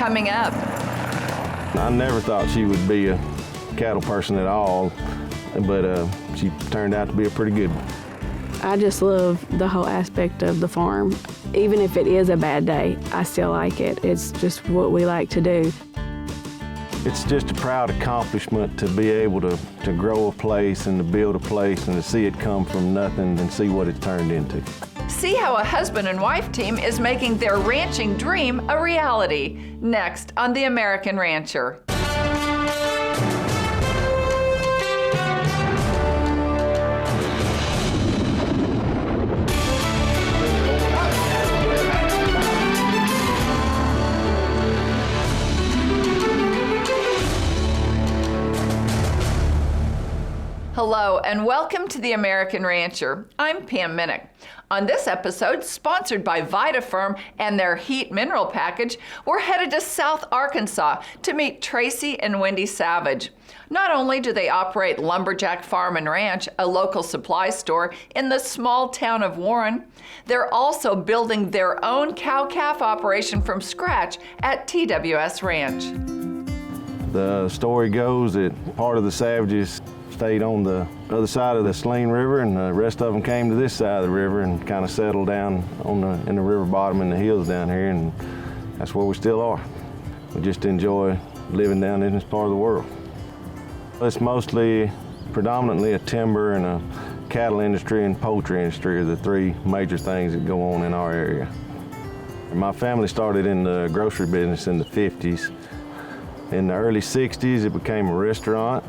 coming up. I never thought she would be a cattle person at all, but she turned out to be a pretty good one. I just love the whole aspect of the farm. Even if it is a bad day, I still like it. It's just what we like to do. It's just a proud accomplishment to be able to grow a place and to build a place and to see it come from nothing and see what it's turned into. See how a husband and wife team is making their ranching dream a reality. Next on The American Rancher. Hello and welcome to The American Rancher. I'm Pam Minnick. On this episode, sponsored by VitaFerm and their HEAT mineral package, we're headed to South Arkansas to meet Tracy and Wendy Savage. Not only do they operate Lumberjack Farm and Ranch, a local supply store in the small town of Warren, they're also building their own cow-calf operation from scratch at TWS Ranch. The story goes that part of the Savages stayed on the other side of the Saline River, and the rest of them came to this side of the river and kind of settled down in the river bottom in the hills down here, and that's where we still are. We just enjoy living down in this part of the world. It's predominantly a timber and a cattle industry and poultry industry are the three major things that go on in our area. My family started in the grocery business in the 50s. In the early 60s, it became a restaurant.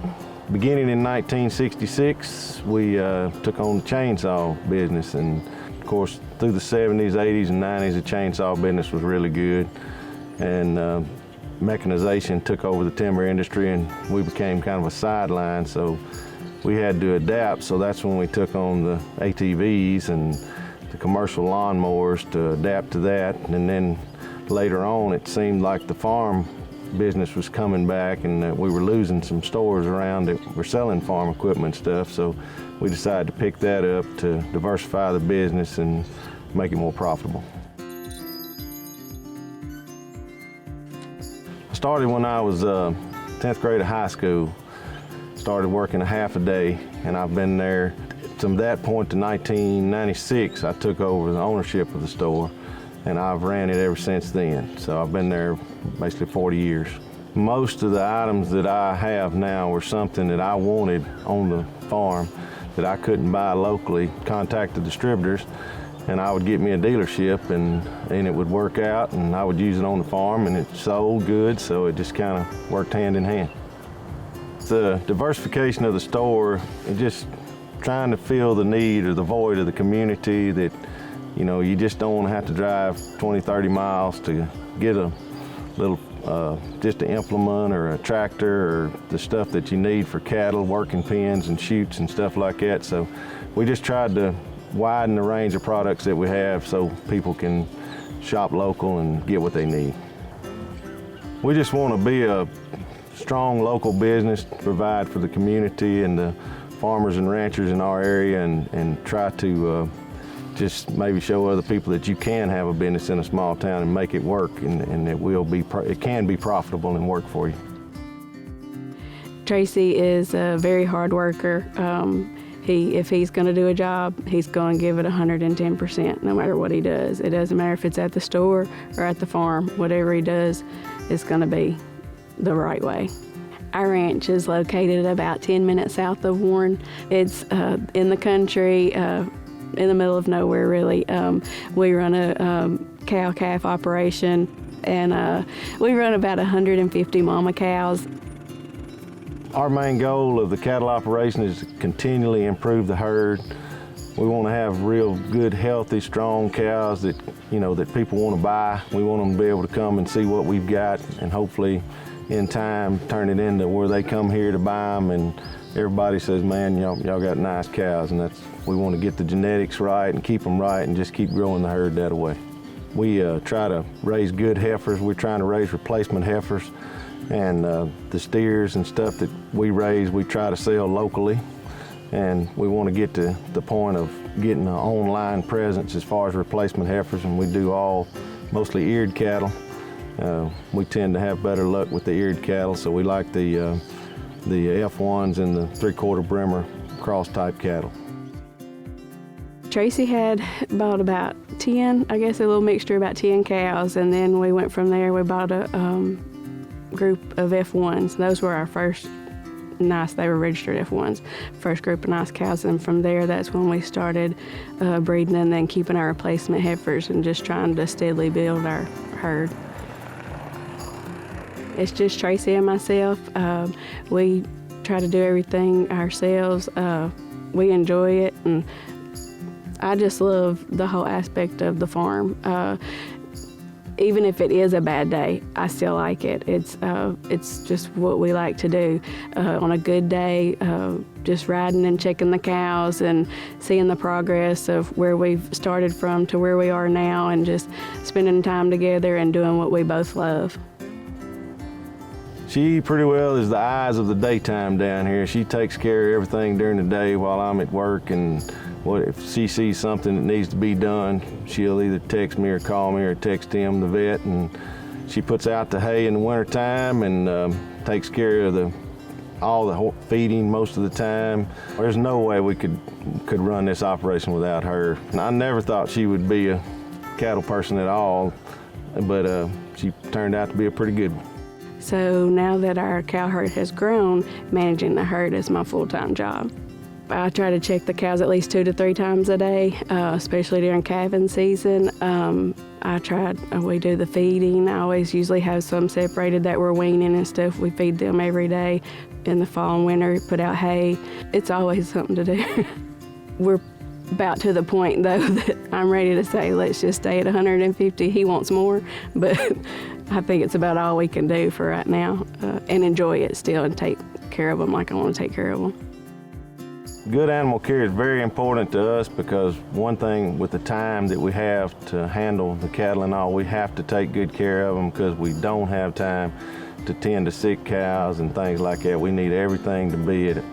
Beginning in 1966, we took on the chainsaw business, and of course through the 70s, 80s, and 90s, the chainsaw business was really good, and mechanization took over the timber industry, and we became kind of a sideline, so we had to adapt. So that's when we took on the ATVs and the commercial lawnmowers to adapt to that, and then later on it seemed like the farm business was coming back and we were losing some stores around that were selling farm equipment stuff, so we decided to pick that up to diversify the business and make it more profitable. I started when I was 10th grade of high school. Started working a half a day, and I've been there from that point to 1996. I took over the ownership of the store, and I've ran it ever since then. So I've been there basically 40 years. Most of the items that I have now were something that I wanted on the farm that I couldn't buy locally. Contacted distributors, and I would get me a dealership, and it would work out, and I would use it on the farm, and it sold good, so it just kind of worked hand in hand. The diversification of the store, and just trying to fill the need or the void of the community that, you know, you just don't want to have to drive 20, 30 miles to get a little, just an implement or a tractor or the stuff that you need for cattle, working pens and chutes and stuff like that. So we just tried to widen the range of products that we have so people can shop local and get what they need. We just want to be a strong local business, provide for the community and the farmers and ranchers in our area, and try to just maybe show other people that you can have a business in a small town and make it work, and it can be profitable and work for you. Tracy is a very hard worker. If he's going to do a job, he's going to give it 110%, no matter what he does. It doesn't matter if it's at the store or at the farm. Whatever he does is going to be the right way. Our ranch is located about 10 minutes south of Warren. It's in the country, in the middle of nowhere, really. We run a cow-calf operation, and we run about 150 mama cows. Our main goal of the cattle operation is to continually improve the herd. We want to have real good, healthy, strong cows that, you know, that people want to buy. We want them to be able to come and see what we've got, and hopefully in time turn it into where they come here to buy them and everybody says, man, y'all got nice cows, and we want to get the genetics right and keep them right and just keep growing the herd that way. We try to raise good heifers. We're trying to raise replacement heifers, and the steers and stuff that we raise, we try to sell locally, and we want to get to the point of getting an online presence as far as replacement heifers, and we do all mostly eared cattle, We tend to have better luck with the eared cattle, so we like the F1s and the 3/4 Bremer cross type cattle. Tracy had bought about 10, I guess a little mixture, about 10 cows, and then we went from there. We bought a group of F1s. Those were our first nice, they were registered F1s, first group of nice cows, and from there that's when we started breeding and then keeping our replacement heifers and just trying to steadily build our herd. It's just Tracy and myself. We try to do everything ourselves. We enjoy it, and I just love the whole aspect of the farm. Even if it is a bad day, I still like it. It's just what we like to do. On a good day, just riding and checking the cows and seeing the progress of where we've started from to where we are now, and just spending time together and doing what we both love. She pretty well is the eyes of the daytime down here. She takes care of everything during the day while I'm at work, and if she sees something that needs to be done, she'll either text me or call me or text him, the vet, and she puts out the hay in the wintertime and takes care of all the feeding most of the time. There's no way we could run this operation without her. And I never thought she would be a cattle person at all, but she turned out to be a pretty good one. So now that our cow herd has grown, managing the herd is my full-time job. I try to check the cows at least 2 to 3 times a day, especially during calving season. We do the feeding. I always usually have some separated that we're weaning and stuff. We feed them every day. In the fall and winter, put out hay. It's always something to do. We're about to the point, though, that I'm ready to say, let's just stay at 150. He wants more, but I think it's about all we can do for right now, and enjoy it still and take care of them like I want to take care of them. Good animal care is very important to us, because one thing with the time that we have to handle the cattle and all, we have to take good care of them, because we don't have time to tend to sick cows and things like that. We need everything to be at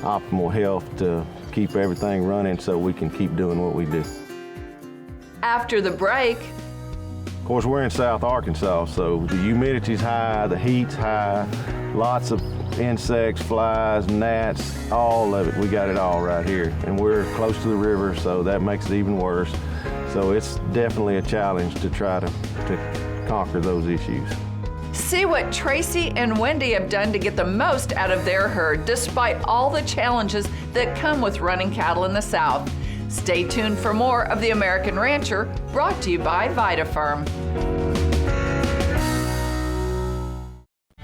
optimal health to keep everything running so we can keep doing what we do. After the break, of course, we're in South Arkansas, so the humidity's high, the heat's high, lots of insects, flies, gnats, all of it. We got it all right here. And we're close to the river, so that makes it even worse. So it's definitely a challenge to try to conquer those issues. see what Tracy and Wendy have done to get the most out of their herd despite all the challenges that come with running cattle in the South. Stay tuned for more of The American Rancher, brought to you by VitaFerm.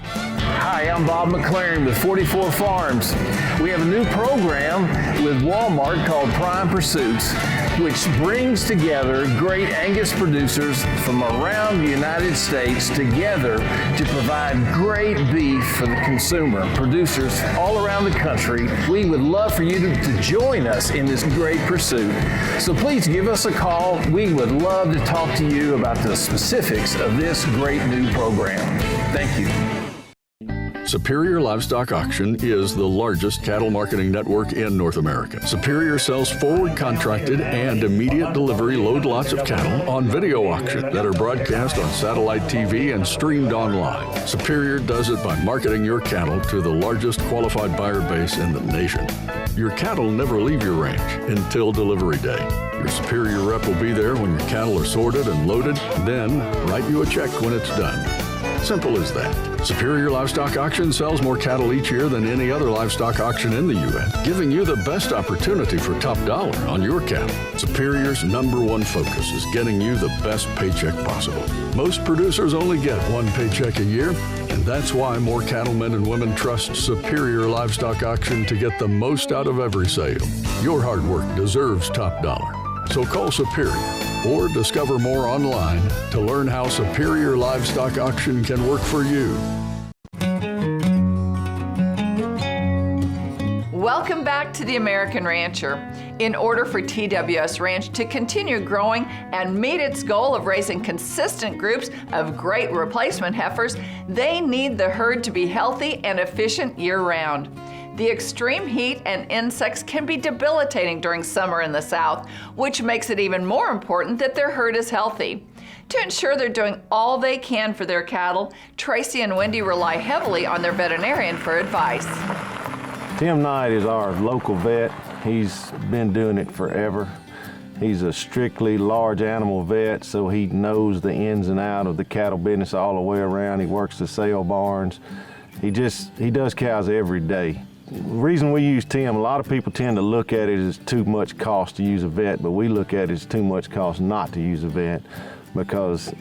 Hi, I'm Bob McLaren with 44 Farms. We have a new program with Walmart called Prime Pursuits, which brings together great Angus producers from around the United States together to provide great beef for the consumer. Producers all around the country, we would love for you to join us in this great pursuit. So please give us a call. We would love to talk to you about the specifics of this great new program. Thank you. Superior Livestock Auction is the largest cattle marketing network in North America. Superior sells forward contracted and immediate delivery load lots of cattle on video auction that are broadcast on satellite TV and streamed online. Superior does it by marketing your cattle to the largest qualified buyer base in the nation. Your cattle never leave your ranch until delivery day. Your Superior rep will be there when your cattle are sorted and loaded, then write you a check when it's done. Simple as that. Superior Livestock Auction sells more cattle each year than any other livestock auction in the U.S., giving you the best opportunity for top dollar on your cattle. Superior's #1 focus is getting you the best paycheck possible. Most producers only get one paycheck a year, and that's why more cattlemen and women trust Superior Livestock Auction to get the most out of every sale. Your hard work deserves top dollar. So call Superior or discover more online to learn how Superior Livestock Auction can work for you. Welcome back to The American Rancher. In order for TWS Ranch to continue growing and meet its goal of raising consistent groups of great replacement heifers, they need the herd to be healthy and efficient year-round. The extreme heat and insects can be debilitating during summer in the South, which makes it even more important that their herd is healthy. To ensure they're doing all they can for their cattle, Tracy and Wendy rely heavily on their veterinarian for advice. Tim Knight is our local vet. He's been doing it forever. He's a strictly large animal vet, so he knows the ins and outs of the cattle business all the way around. He works the sale barns. He does cows every day. The reason we use Tim, a lot of people tend to look at it as too much cost to use a vet, but we look at it as too much cost not to use a vet, because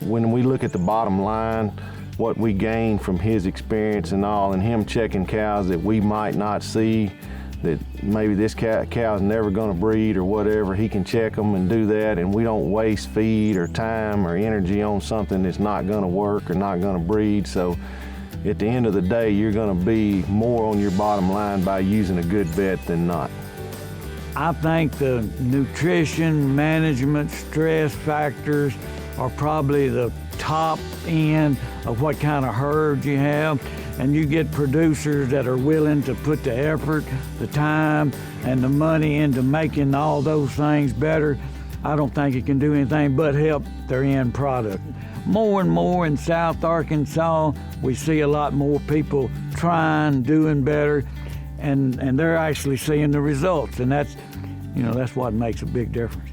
when we look at the bottom line, what we gain from his experience and all, and him checking cows that we might not see, that maybe this cow's never gonna breed or whatever, he can check them and do that, and we don't waste feed or time or energy on something that's not gonna work or not gonna breed. So at the end of the day, you're gonna be more on your bottom line by using a good vet than not. I think the nutrition, management, stress factors are probably the top end of what kind of herd you have. And you get producers that are willing to put the effort, the time, and the money into making all those things better. I don't think it can do anything but help their end product. More and more in South Arkansas, we see a lot more people trying, doing better, and they're actually seeing the results, and that's what makes a big difference.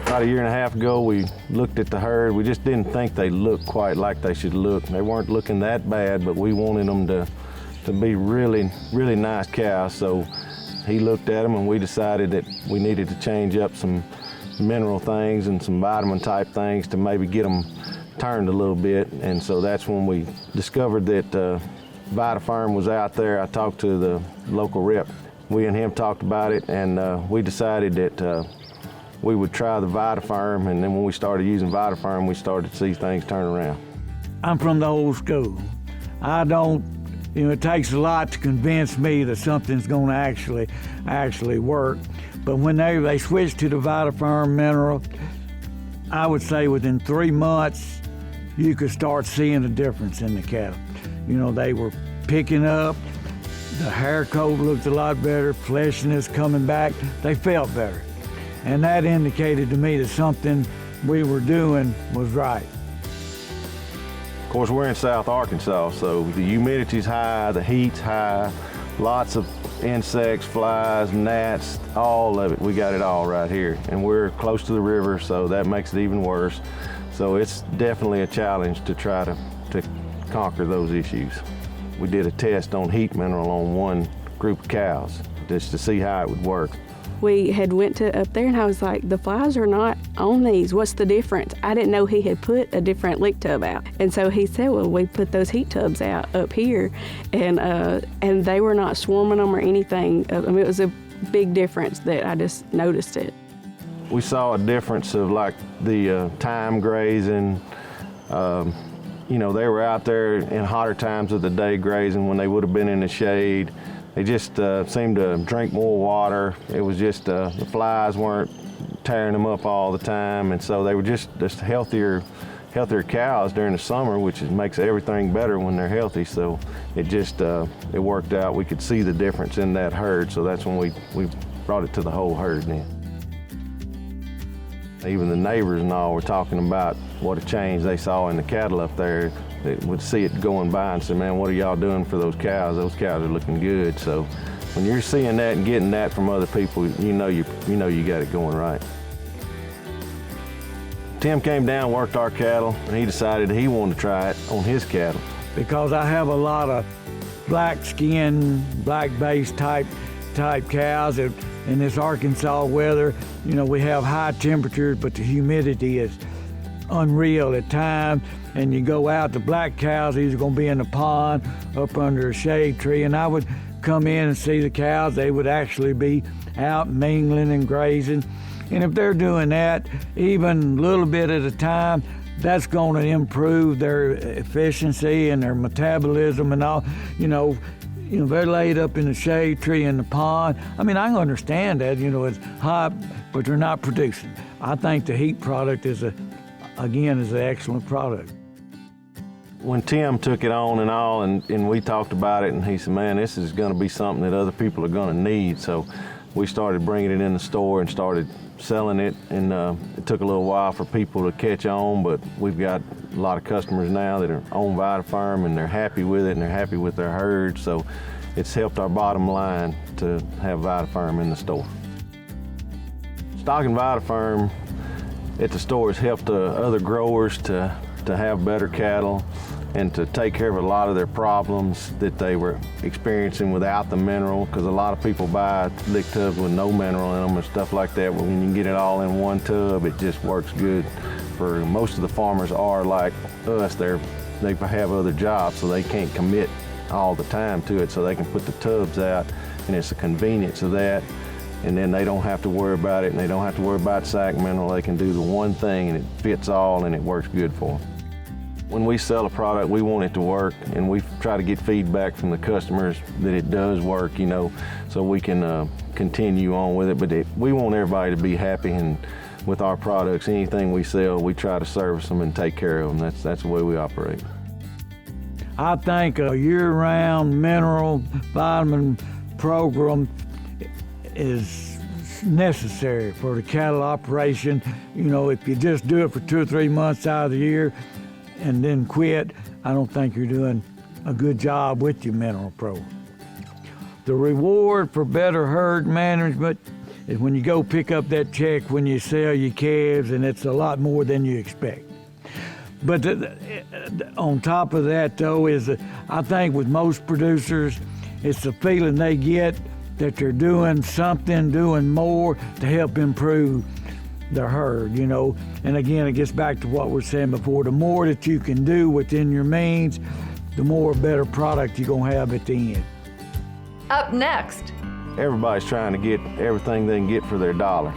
About a year and a half ago, we looked at the herd. We just didn't think they looked quite like they should look. They weren't looking that bad, but we wanted them to be really, really nice cows. So he looked at them, and we decided that we needed to change up some mineral things and some vitamin type things to maybe get them turned a little bit. And so that's when we discovered that VitaFerm was out there. I talked to the local rep. We and him talked about it, and we decided that we would try the VitaFerm, and then when we started using VitaFerm, we started to see things turn around. I'm from the old school. It takes a lot to convince me that something's going to actually work. But when they switched to the VitaFerm mineral, I would say within 3 months, you could start seeing a difference in the cattle. They were picking up, the hair coat looked a lot better, fleshiness coming back, they felt better. And that indicated to me that something we were doing was right. Of course, we're in South Arkansas, so the humidity's high, the heat's high, lots of insects, flies, gnats, all of it. We got it all right here. And we're close to the river, so that makes it even worse. So it's definitely a challenge to try to conquer those issues. We did a test on heat mineral on one group of cows just to see how it would work. We had went to up there, and I was like, the flies are not on these. What's the difference? I didn't know he had put a different leak tub out. And so he said, well, we put those heat tubs out up here, and they were not swarming them or anything. I mean, it was a big difference that I just noticed it. We saw a difference of like the time grazing. They were out there in hotter times of the day grazing when they would have been in the shade. They just seemed to drink more water. It was just the flies weren't tearing them up all the time, and so they were just healthier cows during the summer, which makes everything better when they're healthy. So it worked out. We could see the difference in that herd, so that's when we brought it to the whole herd then. Even the neighbors and all were talking about what a change they saw in the cattle up there. They would see it going by and say, man, what are y'all doing for those cows? Those cows are looking good. So when you're seeing that and getting that from other people, you know you got it going right. Tim came down, worked our cattle, and he decided he wanted to try it on his cattle. Because I have a lot of black skin, black base type cows. In this Arkansas weather, we have high temperatures, but the humidity is unreal at times. And you go out, the black cows, these are going to be in the pond, up under a shade tree, and I would come in and see the cows. They would actually be out mingling and grazing. And if they're doing that, even a little bit at a time, that's going to improve their efficiency and their metabolism and all. They're laid up in the shade tree in the pond. I mean, I can understand that, it's hot, but they're not producing. I think the heat product is an excellent product. When Tim took it on and all, and we talked about it, and he said, man, this is going to be something that other people are going to need. So we started bringing it in the store and started selling it, and it took a little while for people to catch on, but we've got a lot of customers now that are on VitaFerm, and they're happy with it, and they're happy with their herd, so it's helped our bottom line to have VitaFerm in the store. Stocking VitaFerm at the store has helped other growers to have better cattle and to take care of a lot of their problems that they were experiencing without the mineral, because a lot of people buy lick tubs with no mineral in them and stuff like that, but when you can get it all in one tub, it just works good. For most of the farmers are like us, they have other jobs, so they can't commit all the time to it, so they can put the tubs out, and it's a convenience of that, and then they don't have to worry about it, and they don't have to worry about sac mineral. They can do the one thing, and it fits all, and it works good for them. When we sell a product, we want it to work, and we try to get feedback from the customers that it does work, so we can continue on with it. But we want everybody to be happy, and with our products, anything we sell, we try to service them and take care of them. That's the way we operate. I think a year-round mineral vitamin program is necessary for the cattle operation. If you just do it for 2 or 3 months out of the year and then quit, I don't think you're doing a good job with your mineral program. The reward for better herd management is when you go pick up that check when you sell your calves, and it's a lot more than you expect. But on top of that, though, is I think with most producers, it's the feeling they get that they're doing something, doing more to help improve the herd, And again, it gets back to what we're saying before. The more that you can do within your means, the more better product you're going to have at the end. Up next. Everybody's trying to get everything they can get for their dollar.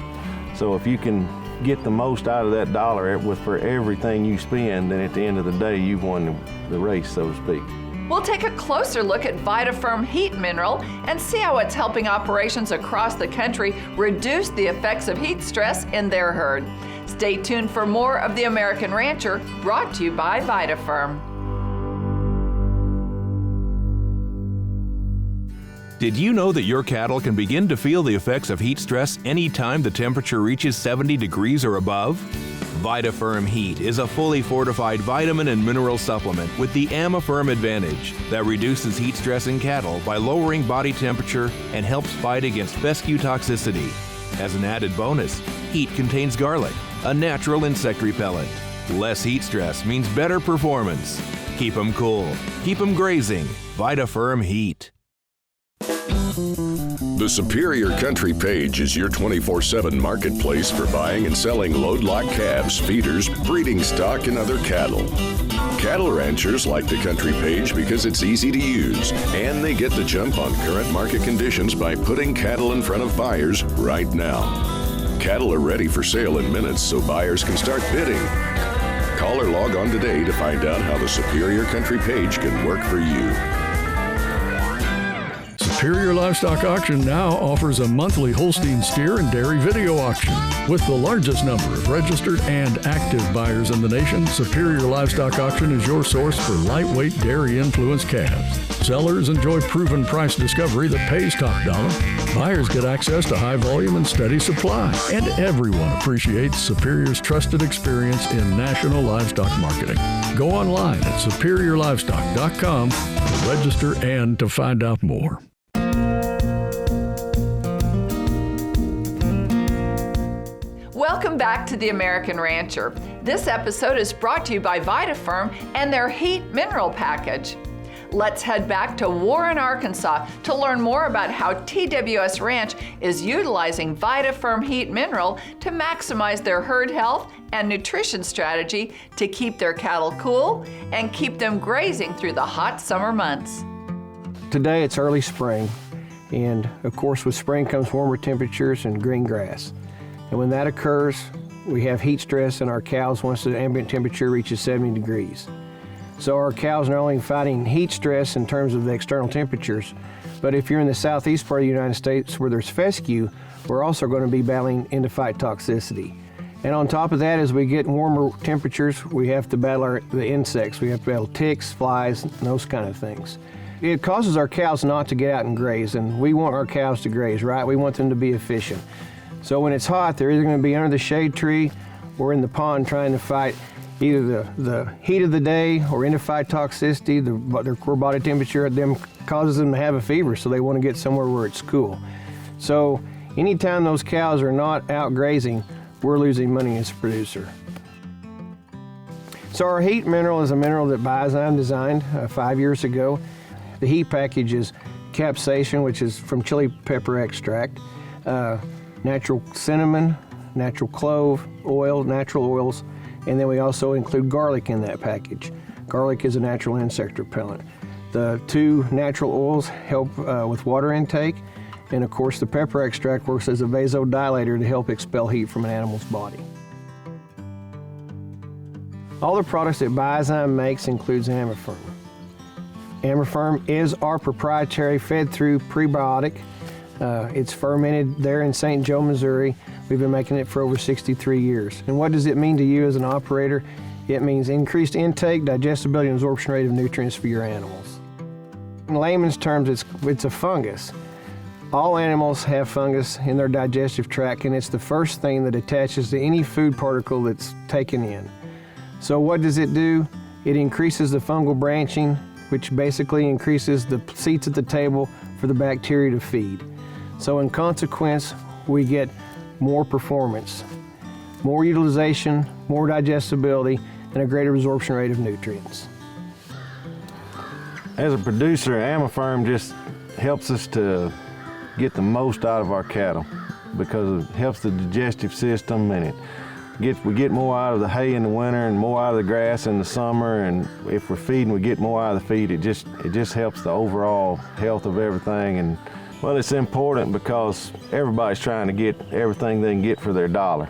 So if you can get the most out of that dollar for everything you spend, then at the end of the day, you've won the race, so to speak. We'll take a closer look at VitaFerm HEAT mineral and see how it's helping operations across the country reduce the effects of heat stress in their herd. Stay tuned for more of The American Rancher, brought to you by VitaFerm. Did you know that your cattle can begin to feel the effects of heat stress anytime the temperature reaches 70 degrees or above? VitaFerm HEAT is a fully fortified vitamin and mineral supplement with the AmaFerm advantage that reduces heat stress in cattle by lowering body temperature and helps fight against fescue toxicity. As an added bonus, HEAT contains garlic, a natural insect repellent. Less heat stress means better performance. Keep them cool. Keep them grazing. VitaFerm HEAT. The Superior Country page is your 24/7 marketplace for buying and selling load-lot calves, feeders, breeding stock, and other cattle. Cattle ranchers like the Country page because it's easy to use, and they get the jump on current market conditions by putting cattle in front of buyers right now. Cattle are ready for sale in minutes, so buyers can start bidding. Call or log on today to find out how the Superior Country page can work for you. Superior Livestock Auction now offers a monthly Holstein steer and dairy video auction. With the largest number of registered and active buyers in the nation, Superior Livestock Auction is your source for lightweight dairy-influenced calves. Sellers enjoy proven price discovery that pays top dollar. Buyers get access to high volume and steady supply. And everyone appreciates Superior's trusted experience in national livestock marketing. Go online at superiorlivestock.com to register and to find out more. Welcome back to The American Rancher. This episode is brought to you by VitaFerm and their HEAT mineral package. Let's head back to Warren, Arkansas to learn more about how TWS Ranch is utilizing VitaFerm HEAT mineral to maximize their herd health and nutrition strategy to keep their cattle cool and keep them grazing through the hot summer months. Today it's early spring, and of course with spring comes warmer temperatures and green grass. And when that occurs, we have heat stress in our cows once the ambient temperature reaches 70 degrees. So our cows are not only fighting heat stress in terms of the external temperatures, but if you're in the southeast part of the United States where there's fescue, we're also going to be battling end-of-fight toxicity. And on top of that, as we get warmer temperatures, we have to battle the insects. We have to battle ticks, flies, and those kind of things. It causes our cows not to get out and graze, and we want our cows to graze, right? We want them to be efficient. So when it's hot, they're either going to be under the shade tree or in the pond trying to fight either the heat of the day or endophytotoxicity, their core body temperature, causes them to have a fever, so they want to get somewhere where it's cool. So anytime those cows are not out grazing, we're losing money as a producer. So our heat mineral is a mineral that Biozyme designed 5 years ago. The heat package is capsaicin, which is from chili pepper extract, natural cinnamon, natural clove, oil, natural oils, and then we also include garlic in that package. Garlic is a natural insect repellent. The 2 natural oils help with water intake, and of course the pepper extract works as a vasodilator to help expel heat from an animal's body. All the products that Biozyme makes includes AmeriFerm. AmeriFerm is our proprietary fed-through prebiotic. It's fermented there in St. Joe, Missouri. We've been making it for over 63 years. And what does it mean to you as an operator? It means increased intake, digestibility, and absorption rate of nutrients for your animals. In layman's terms, it's a fungus. All animals have fungus in their digestive tract, and it's the first thing that attaches to any food particle that's taken in. So what does it do? It increases the fungal branching, which basically increases the seats at the table for the bacteria to feed. So in consequence, we get more performance, more utilization, more digestibility, and a greater absorption rate of nutrients. As a producer, AmeriFerm just helps us to get the most out of our cattle because it helps the digestive system, and we get more out of the hay in the winter and more out of the grass in the summer, and if we're feeding, we get more out of the feed. It just helps the overall health of everything. And well, it's important because everybody's trying to get everything they can get for their dollar.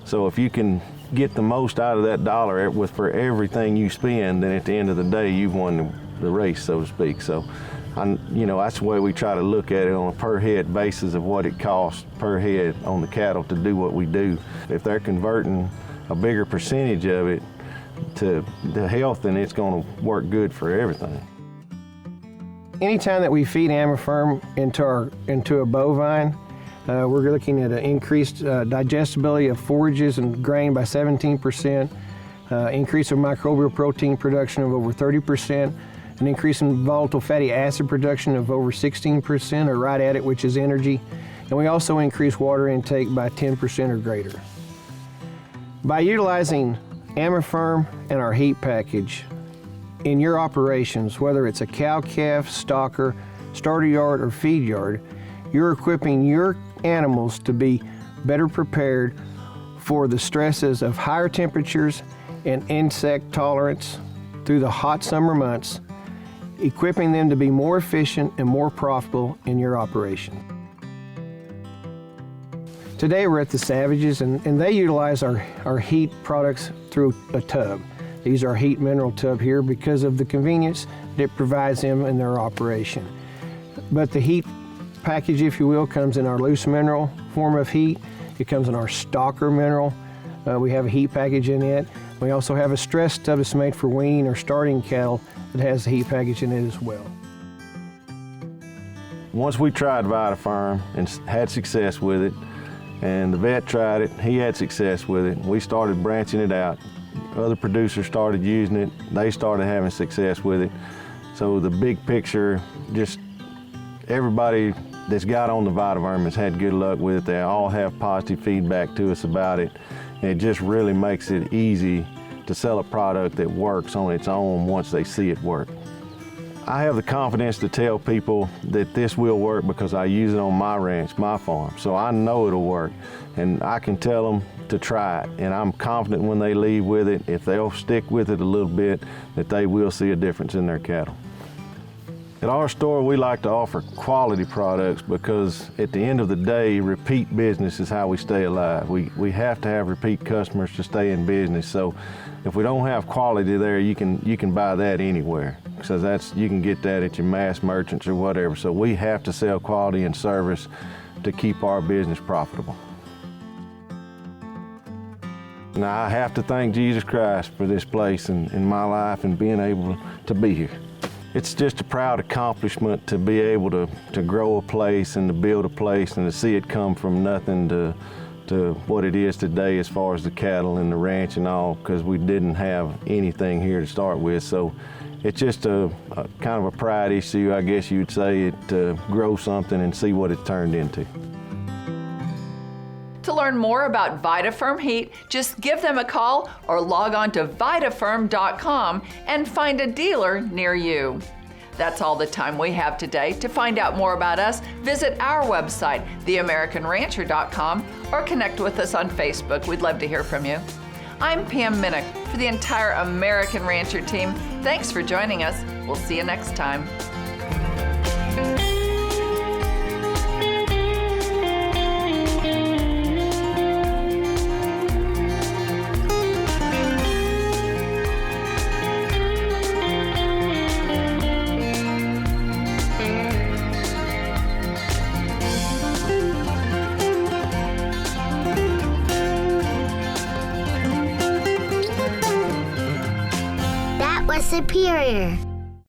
So if you can get the most out of that dollar for everything you spend, then at the end of the day, you've won the race, so to speak. So that's the way we try to look at it, on a per head basis of what it costs per head on the cattle to do what we do. If they're converting a bigger percentage of it to the health, then it's going to work good for everything. Anytime that we feed AmeriFerm into a bovine, we're looking at an increased digestibility of forages and grain by 17%, increase of microbial protein production of over 30%, an increase in volatile fatty acid production of over 16%, or right at it, which is energy. And we also increase water intake by 10% or greater. By utilizing AmeriFerm and our heat package in your operations, whether it's a cow-calf, stocker, starter yard, or feed yard, you're equipping your animals to be better prepared for the stresses of higher temperatures and insect tolerance through the hot summer months, equipping them to be more efficient and more profitable in your operation. Today we're at the Savages, and they utilize our heat products through a tub. These are heat mineral tub here because of the convenience that it provides them in their operation. But the heat package, if you will, comes in our loose mineral form of heat. It comes in our stocker mineral. We have a heat package in it. We also have a stress tub that's made for weaning or starting cattle that has the heat package in it as well. Once we tried VitaFerm and had success with it, and the vet tried it, he had success with it, we started branching it out. Other producers started using it, they started having success with it. So the big picture, just everybody that's got on the VitaFerm has had good luck with it. They all have positive feedback to us about it. And it just really makes it easy to sell a product that works on its own once they see it work. I have the confidence to tell people that this will work because I use it on my ranch, my farm, so I know it'll work. And I can tell them to try it, and I'm confident when they leave with it, if they'll stick with it a little bit, that they will see a difference in their cattle. At our store, we like to offer quality products because at the end of the day, repeat business is how we stay alive. We have to have repeat customers to stay in business. So if we don't have quality there, you can buy that anywhere. So you can get that at your mass merchants or whatever. So we have to sell quality and service to keep our business profitable. Now, I have to thank Jesus Christ for this place in my life and being able to be here. it's just a proud accomplishment to be able to grow a place and to build a place and to see it come from nothing to what it is today as far as the cattle and the ranch and all, because we didn't have anything here to start with. So it's just a kind of a pride issue, I guess you'd say, to grow something and see what it's turned into. To learn more about VitaFerm HEAT, just give them a call or log on to VitaFerm.com and find a dealer near you. That's all the time we have today. To find out more about us, visit our website, theamericanrancher.com, or connect with us on Facebook. We'd love to hear from you. I'm Pam Minnick. For the entire American Rancher team, thanks for joining us. We'll see you next time. Superior.